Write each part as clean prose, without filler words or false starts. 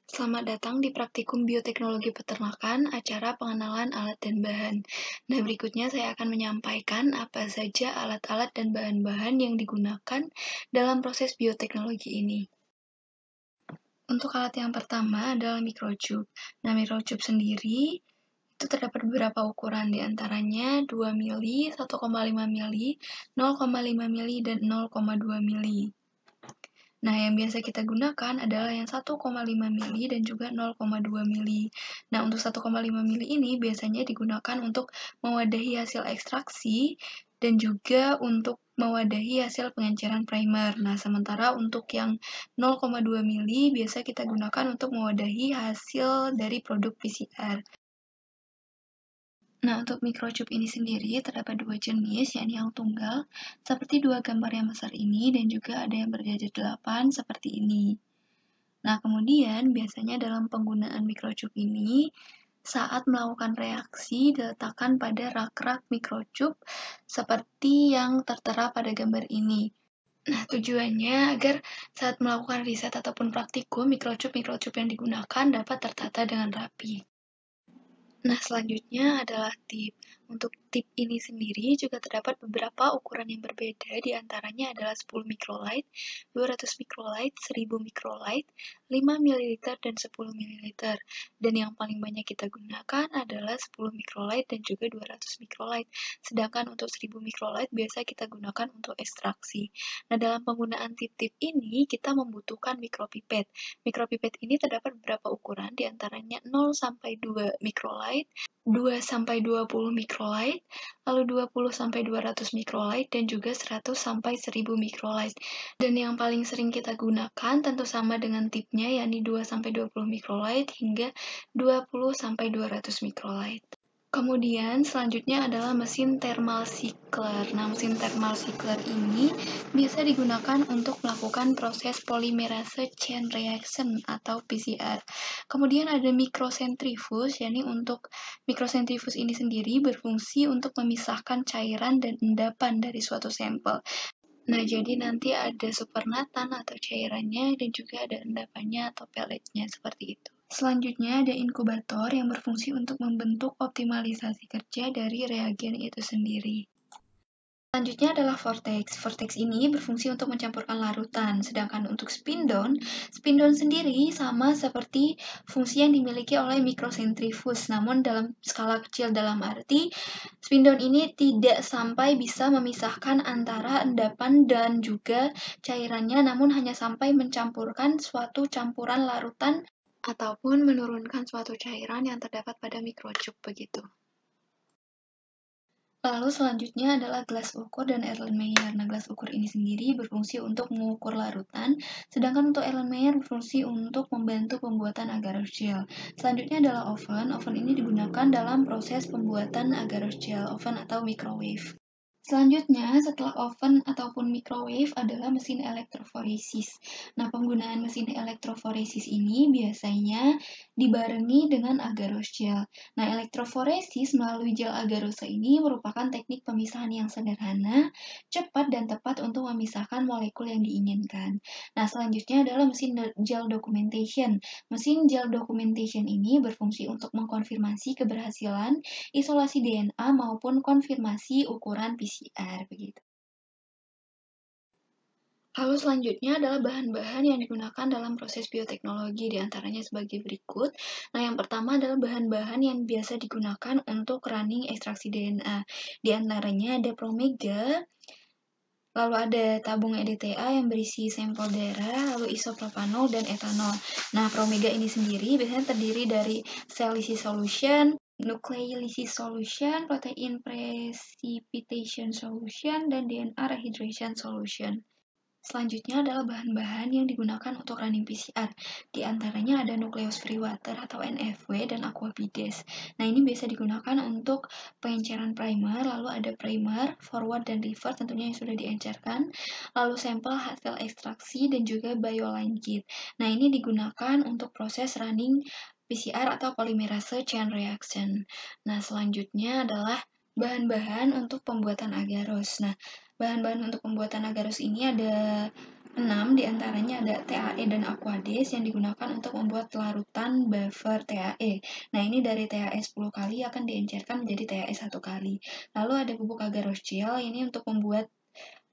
Selamat datang di Praktikum Bioteknologi Peternakan, acara pengenalan alat dan bahan. Nah, berikutnya saya akan menyampaikan apa saja alat-alat dan bahan-bahan yang digunakan dalam proses bioteknologi ini. Untuk alat yang pertama adalah microchip. Nah, microchip sendiri itu terdapat beberapa ukuran, diantaranya 2 mili, 1,5 mili, 0,5 mili, dan 0,2 mili. Nah, yang biasa kita gunakan adalah yang 1,5 mili dan juga 0,2 mili. Nah, untuk 1,5 mili ini biasanya digunakan untuk mewadahi hasil ekstraksi dan juga untuk mewadahi hasil pengenceran primer. Nah, sementara untuk yang 0,2 mili biasa kita gunakan untuk mewadahi hasil dari produk PCR. Nah, untuk microchip ini sendiri terdapat dua jenis, yakni yang tunggal, seperti dua gambar yang besar ini, dan juga ada yang berjajar 8, seperti ini. Nah, kemudian biasanya dalam penggunaan microchip ini, saat melakukan reaksi diletakkan pada rak-rak microchip seperti yang tertera pada gambar ini. Nah, tujuannya agar saat melakukan riset ataupun praktikum, microchip yang digunakan dapat tertata dengan rapi. Nah, selanjutnya adalah tip. Untuk tip ini sendiri juga terdapat beberapa ukuran yang berbeda, diantaranya adalah 10 microlight, 200 microlight, 1000 microlight, 5 ml, dan 10 ml. Dan yang paling banyak kita gunakan adalah 10 microlight dan juga 200 microlight. Sedangkan untuk 1000 microlight biasa kita gunakan untuk ekstraksi. Nah, dalam penggunaan tip-tip ini, kita membutuhkan mikropipet. Mikropipet ini terdapat beberapa ukuran, diantaranya 0-2 microlight, 2-20 microlight, lalu 20-200 microlight, dan juga 100-1000 microlight. Dan yang paling sering kita gunakan tentu sama dengan tipnya, yakni 2-20 microlight hingga 20-200 microlight. Kemudian selanjutnya adalah mesin thermal cycler. Nah, mesin thermal cycler ini biasa digunakan untuk melakukan proses polimerase chain reaction atau PCR. Kemudian ada microcentrifuge, yakni untuk microcentrifuge ini sendiri berfungsi untuk memisahkan cairan dan endapan dari suatu sampel. Nah, jadi nanti ada supernatan atau cairannya dan juga ada endapannya atau pelletnya seperti itu. Selanjutnya ada inkubator yang berfungsi untuk membentuk optimalisasi kerja dari reagen itu sendiri. Selanjutnya adalah vortex. Vortex ini berfungsi untuk mencampurkan larutan, sedangkan untuk spindon sendiri sama seperti fungsi yang dimiliki oleh microcentrifuge, namun dalam skala kecil, dalam arti spindon ini tidak sampai bisa memisahkan antara endapan dan juga cairannya, namun hanya sampai mencampurkan suatu campuran larutan ataupun menurunkan suatu cairan yang terdapat pada microchip begitu. Lalu selanjutnya adalah gelas ukur dan Erlenmeyer. Nah, gelas ukur ini sendiri berfungsi untuk mengukur larutan, sedangkan untuk Erlenmeyer berfungsi untuk membantu pembuatan agar-agar gel. Selanjutnya adalah oven. Oven ini digunakan dalam proses pembuatan agar-agar gel, oven atau microwave. Selanjutnya, setelah oven ataupun microwave adalah mesin elektroforesis. Nah, penggunaan mesin elektroforesis ini biasanya dibarengi dengan agarose gel. Nah, elektroforesis melalui gel agarose ini merupakan teknik pemisahan yang sederhana, cepat, dan tepat untuk memisahkan molekul yang diinginkan. Nah, selanjutnya adalah mesin gel documentation. Mesin gel documentation ini berfungsi untuk mengkonfirmasi keberhasilan isolasi DNA maupun konfirmasi ukuran PCR begitu. Lalu selanjutnya adalah bahan-bahan yang digunakan dalam proses bioteknologi, diantaranya sebagai berikut. Nah, yang pertama adalah bahan-bahan yang biasa digunakan untuk running ekstraksi DNA. Di antaranya ada promega, lalu ada tabung EDTA yang berisi sampel darah, lalu isopropanol dan etanol. Nah, promega ini sendiri biasanya terdiri dari cell lysis solution, nucleolysis solution, protein precipitation solution, dan DNA rehydration solution. Selanjutnya adalah bahan-bahan yang digunakan untuk running PCR. Di antaranya ada nucleus free water atau NFW dan aquabides. Nah, ini biasa digunakan untuk pengenceran primer, lalu ada primer, forward, dan reverse tentunya yang sudah diencerkan, lalu sampel hasil ekstraksi, dan juga bioline kit. Nah, ini digunakan untuk proses running PCR atau polimerase chain reaction. Nah, selanjutnya adalah bahan-bahan untuk pembuatan agarose. Nah, bahan-bahan untuk pembuatan agarose ini ada 6 diantaranya ada TAE dan Aquades yang digunakan untuk membuat larutan buffer TAE. Nah, ini dari TAE 10 kali akan diencerkan menjadi TAE 1 kali. Lalu ada bubuk agar Rothschild, ini untuk membuat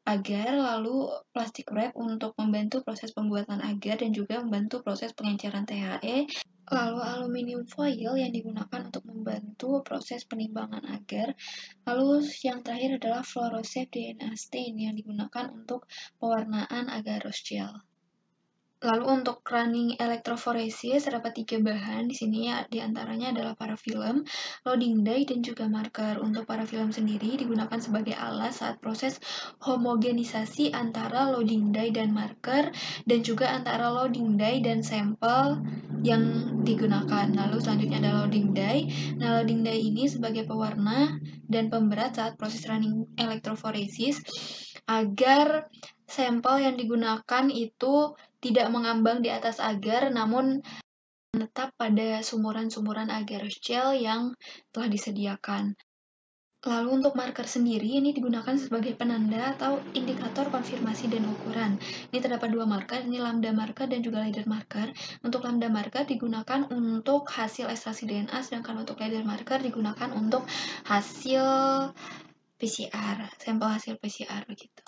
agar, lalu plastik wrap untuk membantu proses pembuatan agar dan juga membantu proses pengenceran THE, lalu aluminium foil yang digunakan untuk membantu proses penimbangan agar, lalu yang terakhir adalah fluorosafe DNA stain yang digunakan untuk pewarnaan agar Rothschild. Lalu untuk running electrophoresis terdapat 3 bahan. Di sini ya, diantaranya adalah parafilm, loading die, dan juga marker. Untuk parafilm sendiri digunakan sebagai alat saat proses homogenisasi antara loading die dan marker, dan juga antara loading die dan sampel yang digunakan. Lalu selanjutnya adalah loading die. Nah, loading die ini sebagai pewarna dan pemberat saat proses running electrophoresis agar sampel yang digunakan itu tidak mengambang di atas agar, namun menetap pada sumuran-sumuran agar gel yang telah disediakan. Lalu untuk marker sendiri, ini digunakan sebagai penanda atau indikator konfirmasi dan ukuran. Ini terdapat 2 marker, ini lambda marker dan juga ladder marker. Untuk lambda marker digunakan untuk hasil ekstraksi DNA, sedangkan untuk ladder marker digunakan untuk hasil PCR, sampel hasil PCR begitu.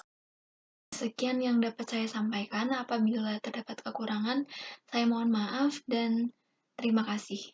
Sekian yang dapat saya sampaikan. Apabila terdapat kekurangan, saya mohon maaf dan terima kasih.